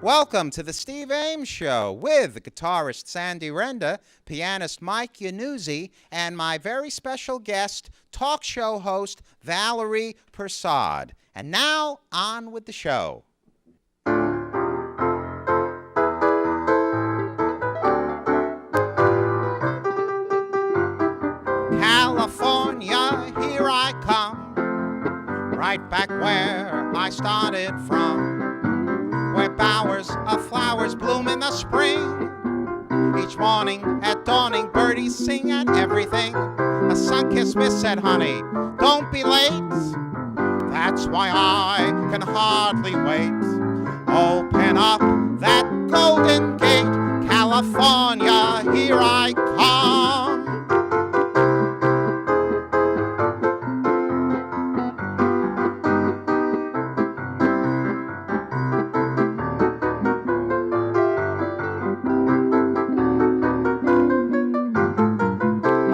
Welcome to the Steve Ames Show with guitarist Sandy Renda, pianist Mike Iannuzzi, and my very special guest, talk show host Valerie Persaud. And now, on with the show. California, here I come, right back where I started from, where bowers of flowers bloom in the spring. Each morning at dawning, birdies sing and everything. A sun-kissed miss said, honey, don't be late. That's why I can hardly wait. Open up that golden gate, California, here I come.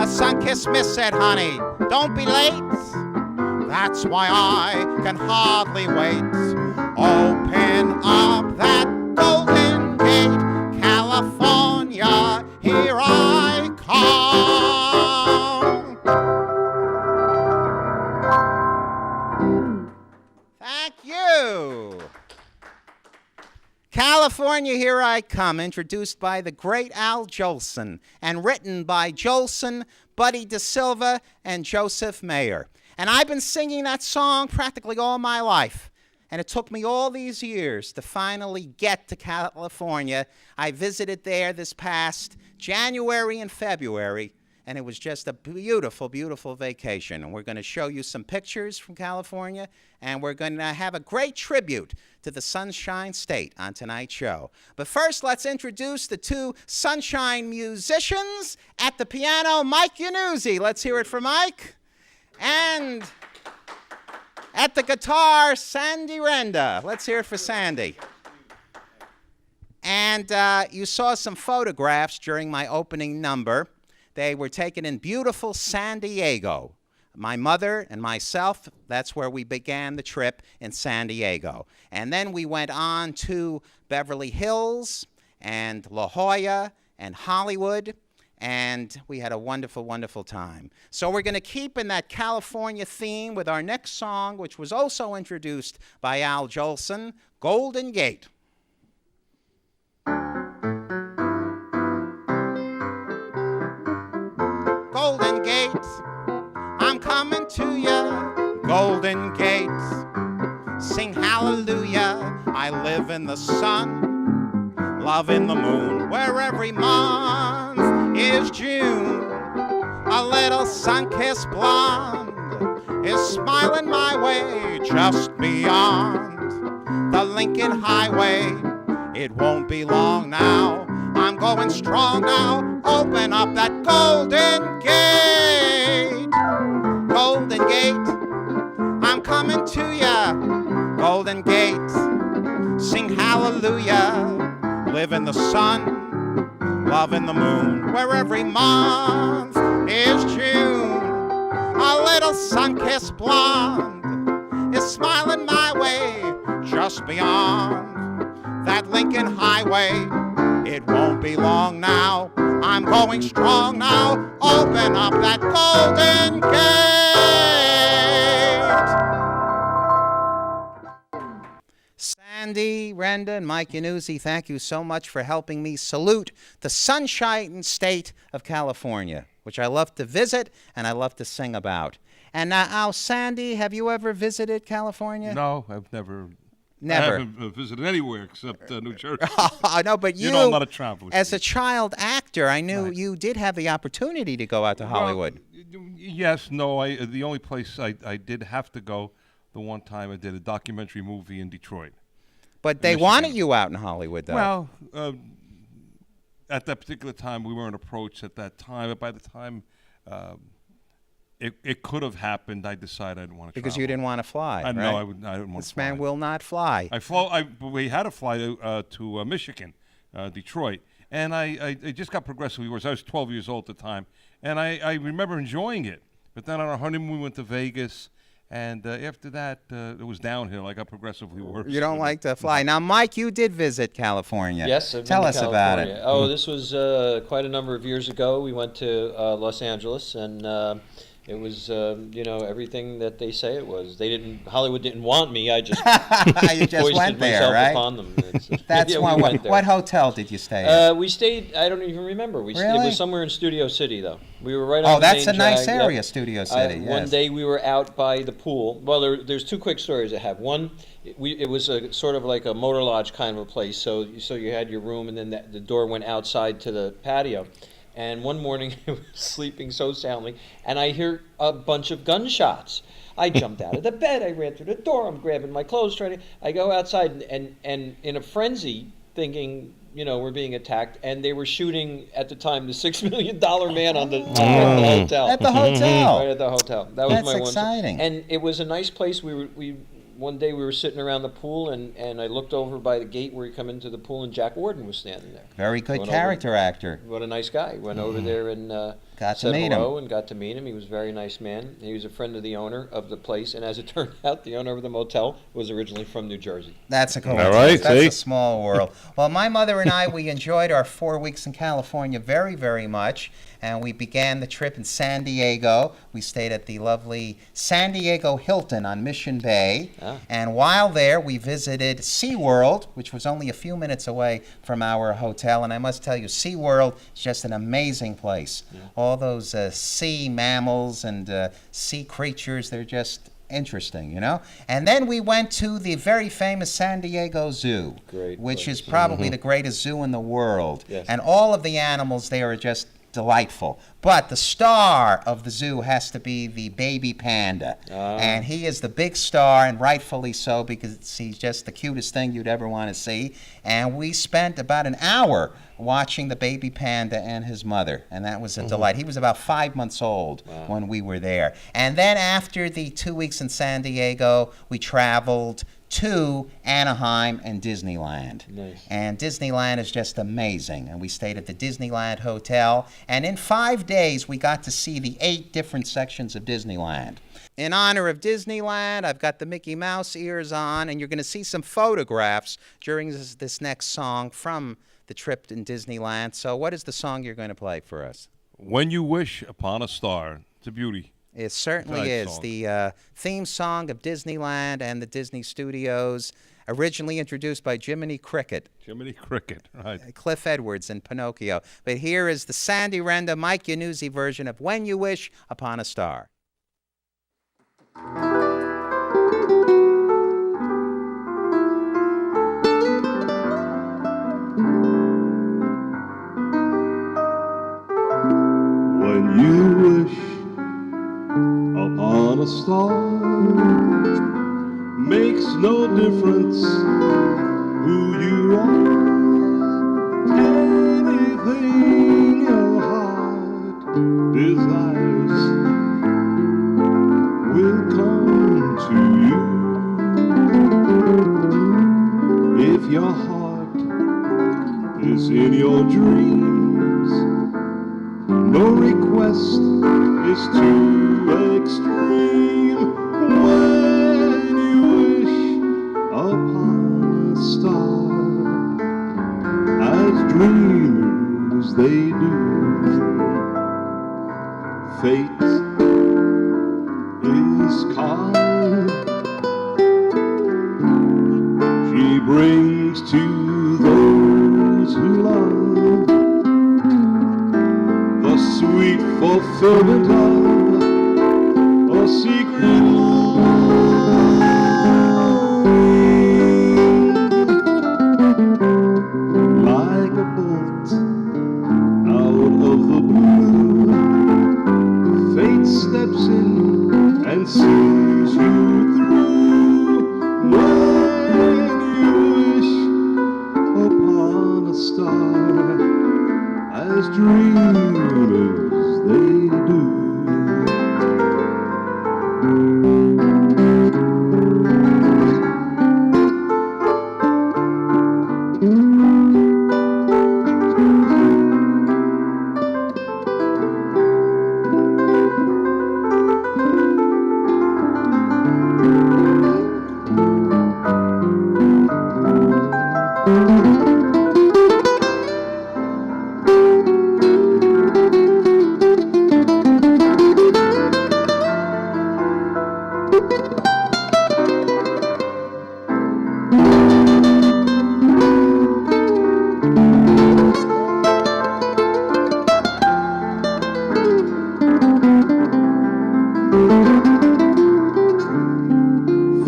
Sun-kissed miss said, honey, don't be late. That's why I can hardly wait. Open up that golden gate, California, here I come. Thank you. California, Here I Come, introduced by the great Al Jolson and written by Jolson, Buddy DeSilva, and Joseph Mayer. And I've been singing that song practically all my life. And it took me all these years to finally get to California. I visited there this past January and February, and it was just a beautiful, beautiful vacation. And we're going to show you some pictures from California, and we're going to have a great tribute to the Sunshine State on tonight's show. But first, let's introduce the two Sunshine musicians. At the piano, Mike Iannuzzi. Let's hear it for Mike. And at the guitar, Sandy Renda. Let's hear it for Sandy. And you saw some photographs during my opening number. They were taken in beautiful San Diego. My mother and myself, that's where we began the trip, in San Diego. And then we went on to Beverly Hills and La Jolla and Hollywood, and we had a wonderful, wonderful time. So we're going to keep in that California theme with our next song, which was also introduced by Al Jolson, Golden Gate. Golden Gate, I'm coming to ya, Golden Gate. Sing hallelujah, I live in the sun, love in the moon, where every month is June. A little sun-kissed blonde is smiling my way just beyond the Lincoln Highway. It won't be long now, I'm going strong now. Open up that golden gate. Golden Gate, I'm coming to ya. Golden Gate, sing hallelujah. Live in the sun, love in the moon, where every month is June. A little sun-kissed blonde is smiling my way just beyond that Lincoln Highway. It won't be long now, I'm going strong now. Open up that golden gate. Sandy Renda and Mike Iannuzzi, thank you so much for helping me salute the Sunshine State of California, which I love to visit and I love to sing about. And now, Sandy, have you ever visited California? No, I've never. Never. I haven't visited anywhere except New Jersey. No, but you know, I'm not a traveler. As a child actor, I knew you did have the opportunity to go out to Hollywood. Yes, no. The only place I did have to go, the one time I did a documentary movie in Detroit. But they wanted you out in Hollywood, though. Well, at that particular time, we weren't approached at that time. But by the time it could have happened, I decided I didn't want to travel. Because you didn't want to fly, right? No, I didn't want to fly. This man will not fly. We had to fly to Michigan, Detroit. And I just got progressively worse. I was 12 years old at the time. And I remember enjoying it. But then on our honeymoon, we went to Vegas. And after that, it was downhill. I got progressively worse. You don't like to fly. Now, Mike, you did visit California. Yes, I've Tell been us to about California. it. Oh, this was quite a number of years ago. We went to Los Angeles, and it was, everything that they say it was. Hollywood didn't want me. I just You just foisted went there, myself right? upon them. That's yeah, one. we went there. What hotel did you stay at? We stayed. I don't even remember. It Really? was somewhere in Studio City, though. We were right on Oh, the that's a main nice drag. area, Yep. Studio City. Yes. One day we were out by the pool. Well, there's two quick stories I have. One, it was a sort of like a motor lodge kind of a place. So you had your room, and then the door went outside to the patio. And one morning, I was sleeping so soundly, and I hear a bunch of gunshots. I jumped out of the bed. I ran through the door. I'm grabbing my clothes, I go outside, and in a frenzy, thinking, we're being attacked, and they were shooting at the time the $6 million man on the hotel. At the hotel. Right at the hotel. That was That's my exciting. one. And it was a nice place. One day we were sitting around the pool, and I looked over by the gate where you come into the pool, and Jack Warden was standing there. Very good Went character actor. What a nice guy. Went over there and Got to said meet hello him. and got to meet him. He was a very nice man. He was a friend of the owner of the place, and as it turned out, the owner of the motel was originally from New Jersey. That's a coincidence. All right, That's see? a small world. Well, my mother and I, we enjoyed our 4 weeks in California very, very much. And we began the trip in San Diego. We stayed at the lovely San Diego Hilton on Mission Bay. Ah. And while there, we visited SeaWorld, which was only a few minutes away from our hotel. And I must tell you, SeaWorld is just an amazing place. Yeah. All those sea mammals and sea creatures, they're just interesting, And then we went to the very famous San Diego Zoo, Great which place. is probably the greatest zoo in the world. Yes. And all of the animals there are just delightful. But the star of the zoo has to be the baby panda. And he is the big star, and rightfully so, because he's just the cutest thing you'd ever want to see. And we spent about an hour watching the baby panda and his mother, and that was a delight. He was about 5 months old when we were there. And then after the 2 weeks in San Diego, we traveled to Anaheim and Disneyland. Nice. And Disneyland is just amazing. And we stayed at the Disneyland Hotel. And in 5 days, we got to see the 8 different sections of Disneyland. In honor of Disneyland, I've got the Mickey Mouse ears on, and you're going to see some photographs during this next song from the trip in Disneyland. So what is the song you're going to play for us? When You Wish Upon a Star. It's a beauty. It certainly Nice is. song. The theme song of Disneyland and the Disney Studios, originally introduced by Jiminy Cricket, Jiminy Cricket. Right. Cliff Edwards, and Pinocchio. But here is the Sandy Renda, Mike Yanuzzi version of When You Wish Upon a Star. When you wish upon a star, makes no difference who you are. Anything your heart desires will come to you. If your heart is in your dreams, no request is too extreme. When you wish upon a star, as dreamers they do, fate is kind. She brings to those who love the sweet fulfillment of a secret longing. Like a bolt out of the blue, fate steps in and sees you through. When you wish upon a star, as dreamers they do.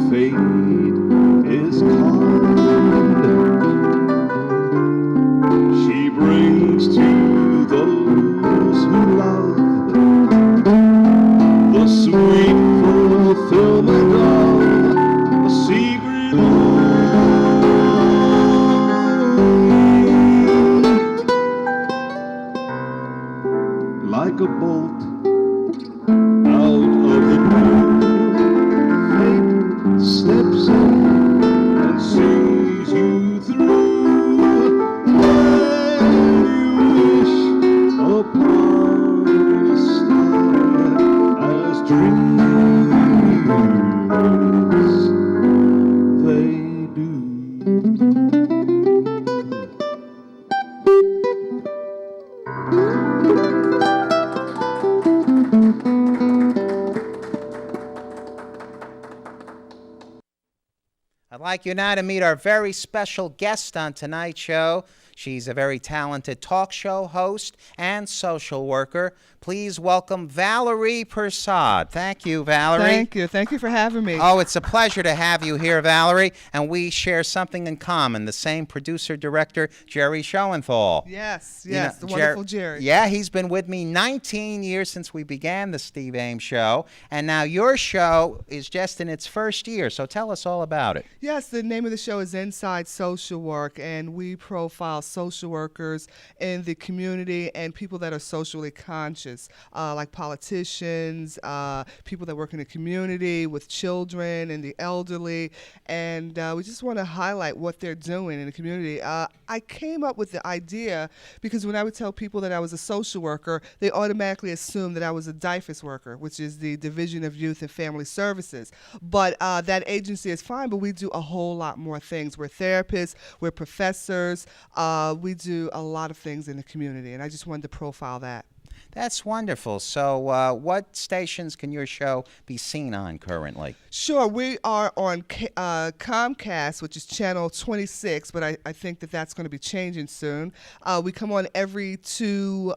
Fate is kind. She brings to those who love the sweet fulfillment of a secret longing. Like a bolt out of the blue, fate steps in and sees you through. When you wish upon a star, as dreamers they do. I'd like you now to meet our very special guest on tonight's show. She's a very talented talk show host and social worker. Please welcome Valerie Persaud. Thank you, Valerie. Thank you. Thank you for having me. Oh, it's a pleasure to have you here, Valerie. And we share something in common, the same producer-director, Jerry Schoenthal. Yes, You know, yes, the wonderful Jerry. Yeah, he's been with me 19 years since we began the Steve Ames Show. And now your show is just in its first year, so tell us all about it. Yes, the name of the show is Inside Social Work, and we profile social workers in the community and people that are socially conscious, like politicians, people that work in the community with children and the elderly, and we just want to highlight what they're doing in the community. I came up with the idea because when I would tell people that I was a social worker, they automatically assumed that I was a DYFS worker, which is the Division of Youth and Family Services. But that agency is fine, but we do a whole lot more things. We're therapists, we're professors, we do a lot of things in the community, and I just wanted to profile that. That's wonderful. So what stations can your show be seen on currently? Sure, we are on Comcast, which is channel 26, but I think that that's going to be changing soon. We come on every 2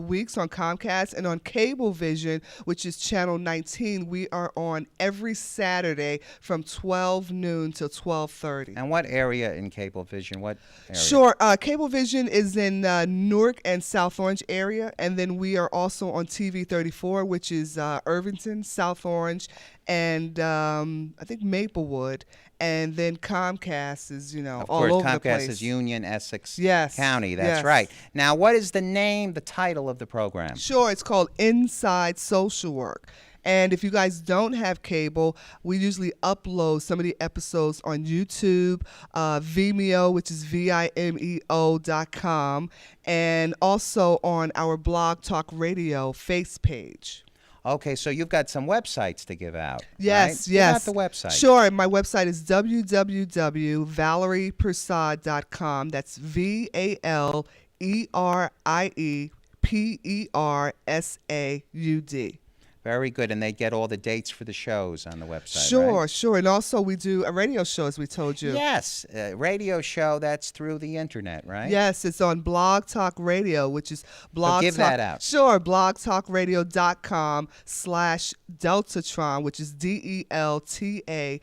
weeks on Comcast, and on Cablevision, which is channel 19, we are on every Saturday from 12 noon till 12:30. And what area in Cablevision? What area? Sure, Cablevision is in Newark and South Orange area, and then we are also on TV 34, which is Irvington, South Orange, and I think Maplewood, and then Comcast is, Of all course, over the Comcast place. is Union, Essex Yes, County. That's yes. right. Now, what is the name, the title of the program? Sure, it's called Inside Social Work. And if you guys don't have cable, we usually upload some of the episodes on YouTube, Vimeo, which is Vimeo.com, and also on our Blog Talk Radio face page. Okay, so you've got some websites to give out. Yes, right? yes. Give out the website. Sure, my website is www.valeriepersaud.com. That's VALERIEPERSAUD. Very good, and they get all the dates for the shows on the website, Sure, right? sure. And also we do a radio show, as we told you. Yes, radio show that's through the internet, right? Yes, it's on Blog Talk Radio, which is Blog give Talk. that out. Sure, blogtalkradio.com/Deltatron, which is DELTATRON,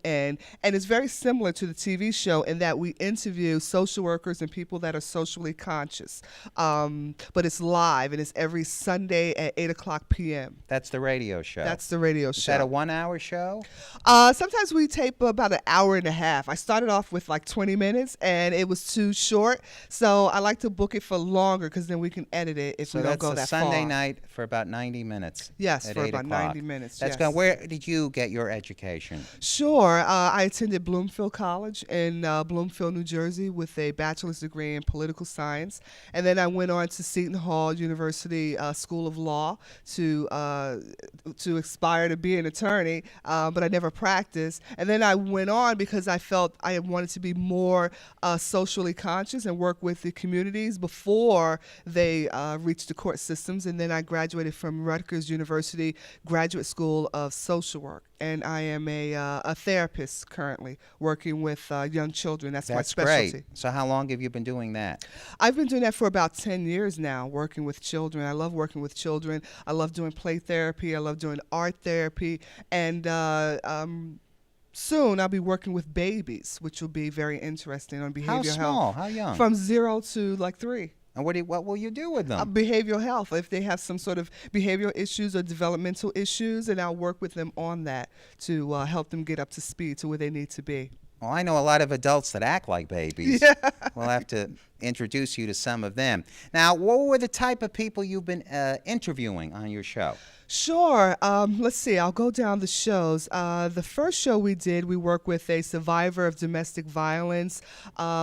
and it's very similar to the TV show in that we interview social workers and people that are socially conscious. But it's live, and it's every Sunday at 8:00 p.m. That's the radio show. That's the radio Is show. that a 1-hour show? Sometimes we tape about an hour and a half. I started off with like 20 minutes, and it was too short. So I like to book it for longer because then we can edit it if So we don't that's go a that Sunday far. night for about 90 minutes. Yes, at for 8 about o'clock. 90 minutes. That's yes. good. Where did you get your education? Sure. I attended Bloomfield College in Bloomfield, New Jersey with a bachelor's degree in political science. And then I went on to Seton Hall University School of Law. to aspire to be an attorney, but I never practiced. And then I went on because I felt I wanted to be more socially conscious and work with the communities before they reached the court systems. And then I graduated from Rutgers University Graduate School of Social Work. And I am a therapist currently, working with young children. That's my specialty. Great. So how long have you been doing that? I've been doing that for about 10 years now, working with children. I love working with children. I love doing play therapy. I love doing art therapy. And soon I'll be working with babies, which will be very interesting on behavioral health. How small? How young? From 0 to like 3. And what will you do with them? Behavioral health. If they have some sort of behavioral issues or developmental issues, and I'll work with them on that to help them get up to speed to where they need to be. Well, I know a lot of adults that act like babies. Yeah. We'll have to introduce you to some of them. Now, what were the type of people you've been interviewing on your show? Sure. Let's see. I'll go down the shows. The first show we did, we worked with a survivor of domestic violence.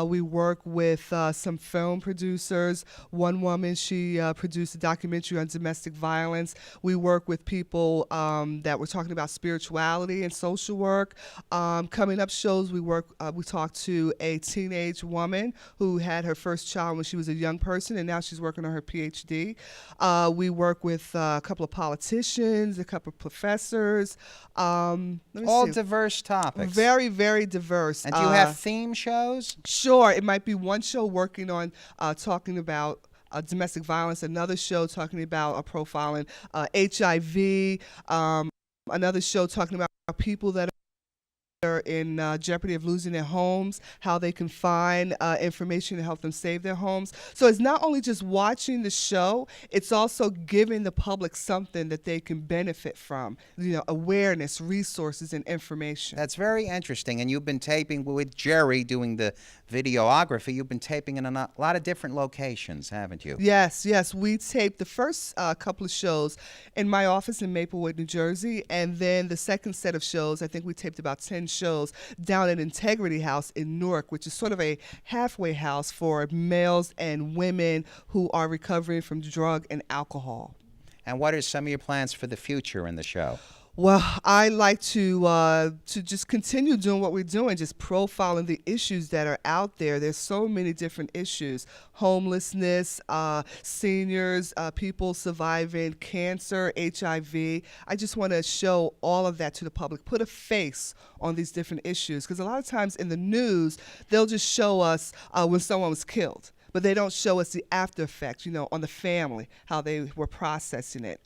We worked with some film producers. One woman, she produced a documentary on domestic violence. We worked with people that were talking about spirituality and social work. Coming up shows, we talked to a teenage woman who had her first child when she was a young person, and now she's working on her PhD. We work with a couple of politicians, a couple of professors. All diverse topics. Very, very diverse. And do you have theme shows? Sure. It might be one show working on talking about domestic violence, another show talking about profiling HIV, another show talking about people that are in jeopardy of losing their homes, how they can find information to help them save their homes. So it's not only just watching the show, it's also giving the public something that they can benefit from, awareness, resources, and information. That's very interesting. And you've been taping with Jerry doing the videography. You've been taping in a lot of different locations, haven't you? Yes. We taped the first couple of shows in my office in Maplewood, New Jersey, and then the second set of shows, I think we taped about 10 shows down at Integrity House in Newark, which is sort of a halfway house for males and women who are recovering from drug and alcohol. And what are some of your plans for the future in the show? Well, I like to just continue doing what we're doing, just profiling the issues that are out there. There's so many different issues: homelessness, seniors, people surviving cancer, HIV. I just want to show all of that to the public, put a face on these different issues, because a lot of times in the news, they'll just show us when someone was killed, but they don't show us the after effects, on the family, how they were processing it.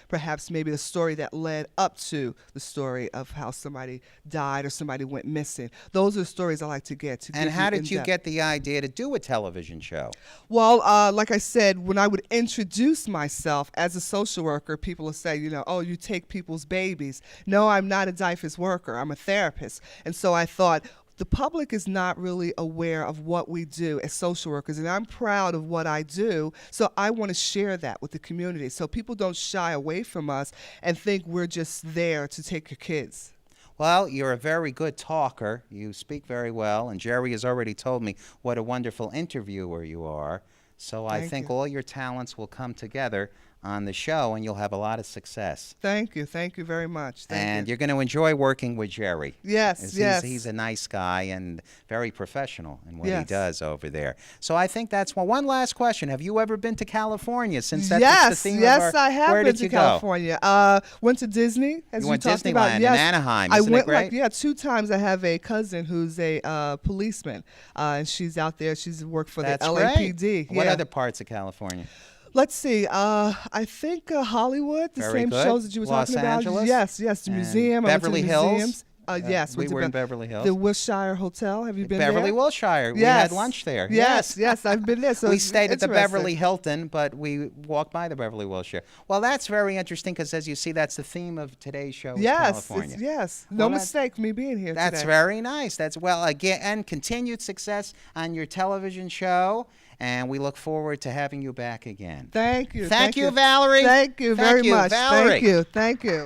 Perhaps maybe the story that led up to the story of how somebody died or somebody went missing. Those are the stories I like to get to. And how did you get the idea to do a television show? Well, like I said, when I would introduce myself as a social worker, people would say, oh, you take people's babies. No, I'm not a DIFAS worker. I'm a therapist. And so I thought, the public is not really aware of what we do as social workers, and I'm proud of what I do, so I want to share that with the community so people don't shy away from us and think we're just there to take your kids. Well, you're a very good talker. You speak very well, and Jerry has already told me what a wonderful interviewer you are. So I think all your talents will come together on the show, and you'll have a lot of success. Thank you very much. And you're going to enjoy working with Jerry. Yes. He's a nice guy and very professional in what he does over there. So I think that's one last question. Have you ever been to California? Since that's the theme of our, I have where been did to you California. Went to Disney, as you you went talked Disneyland about. Yes. in Anaheim. I Isn't went it great? 2 times. I have a cousin who's a policeman, and she's out there. She's worked for the LAPD. Great. What other parts of California? Let's see. I think Hollywood, the same shows that you were talking about. Angeles? Yes, the museum. Beverly Hills. Museums. Yes, we were in Beverly Hills. The Wilshire Hotel. Have you been Beverly there? Wilshire. Yes. We had lunch there. Yes, I've been there. So we stayed at the Beverly Hilton, but we walked by the Beverly Wilshire. Well, that's very interesting because, as you see, that's the theme of today's show. California. Yes. No mistake me being here today. That's very nice. Again, continued success on your television show. And we look forward to having you back again. Thank you. Thank you, Valerie. Thank you very much. Valerie. Thank you.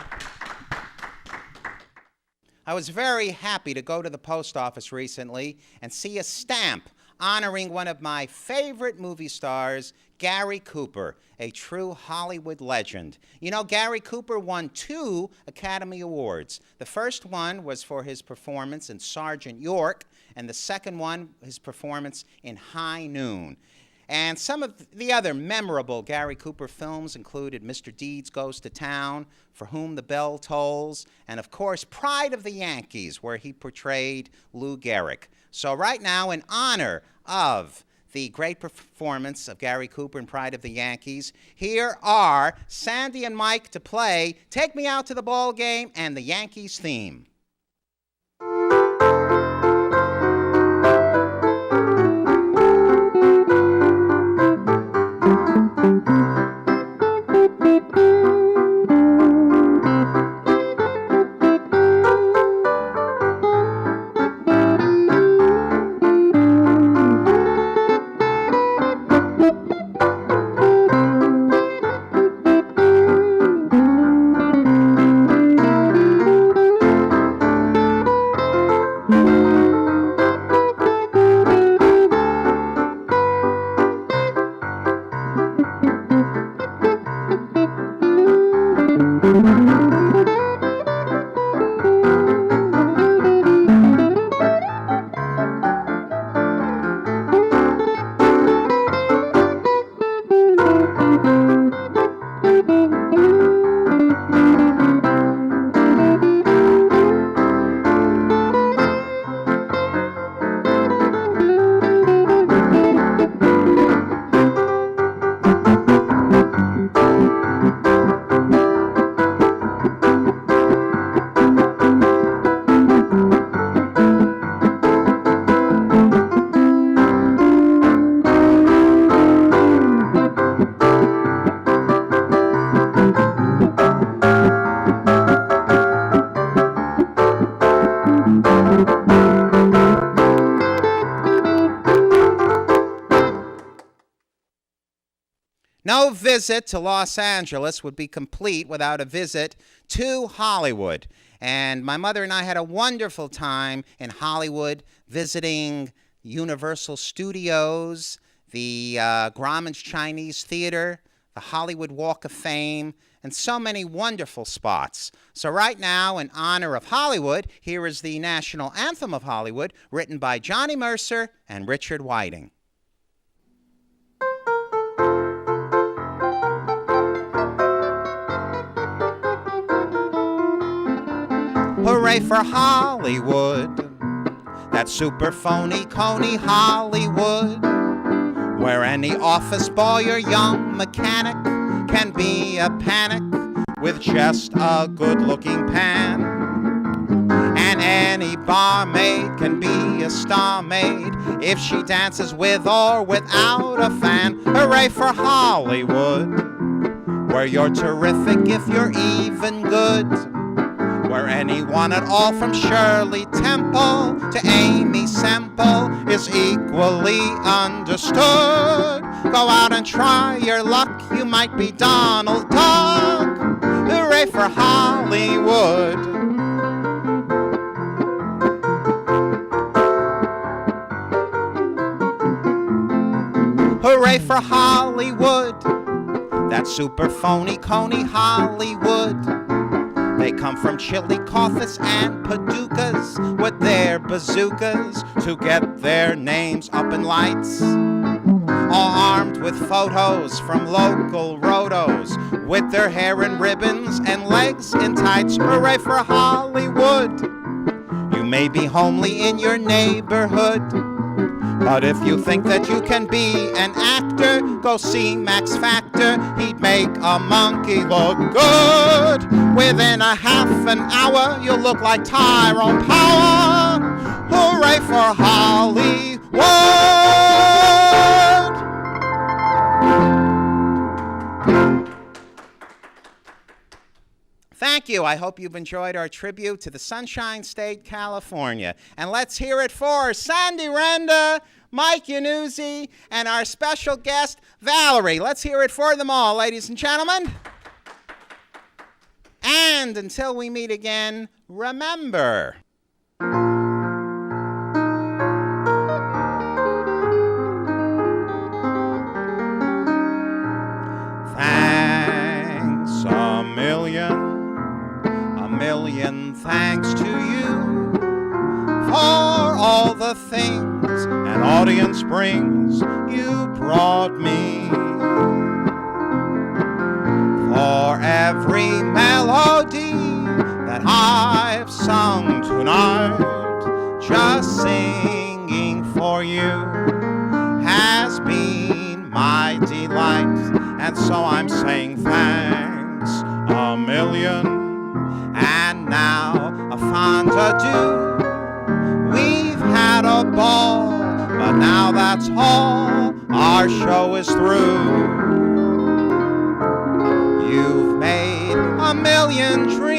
I was very happy to go to the post office recently and see a stamp honoring one of my favorite movie stars, Gary Cooper, a true Hollywood legend. You know, Gary Cooper won 2 Academy Awards. The first one was for his performance in Sergeant York, and the second one, his performance in High Noon. And some of the other memorable Gary Cooper films included Mr. Deeds Goes to Town, For Whom the Bell Tolls, and of course, Pride of the Yankees, where he portrayed Lou Gehrig. So right now, in honor of the great performance of Gary Cooper in Pride of the Yankees, here are Sandy and Mike to play Take Me Out to the Ball Game and the Yankees theme. No visit to Los Angeles would be complete without a visit to Hollywood. And my mother and I had a wonderful time in Hollywood visiting Universal Studios, the Grauman's Chinese Theater, the Hollywood Walk of Fame, and so many wonderful spots. So right now, in honor of Hollywood, here is the national anthem of Hollywood, written by Johnny Mercer and Richard Whiting. Hooray for Hollywood, that super phony coney Hollywood, where any office boy or young mechanic can be a panic with just a good-looking pan. And any barmaid can be a star maid if she dances with or without a fan. Hooray for Hollywood, where you're terrific if you're even good, where anyone at all from Shirley Temple to Amy Semple is equally understood. Go out and try your luck, you might be Donald Duck. Hooray for Hollywood. Hooray for Hollywood, that super phony coney Hollywood. They come from Chillicothe and Paducahs with their bazookas to get their names up in lights. All armed with photos from local rotos, with their hair in ribbons and legs in tights. Hooray for Hollywood. You may be homely in your neighborhood, but if you think that you can be an actor, go see Max Factor. He'd make a monkey look good. Within a half an hour, you'll look like Tyrone Power. Hooray for Hollywood! Thank you. I hope you've enjoyed our tribute to the Sunshine State, California. And let's hear it for Sandy Renda, Mike Yanuzzi, and our special guest, Valerie. Let's hear it for them all, ladies and gentlemen. And until we meet again, remember, million thanks to you for all the things an audience brings. You brought me for every melody that I've sung tonight. Just singing for you has been my delight, and so I'm saying thanks a million, and now a fond adieu. We've had a ball, but now that's all, our show is through. You've made a million dreams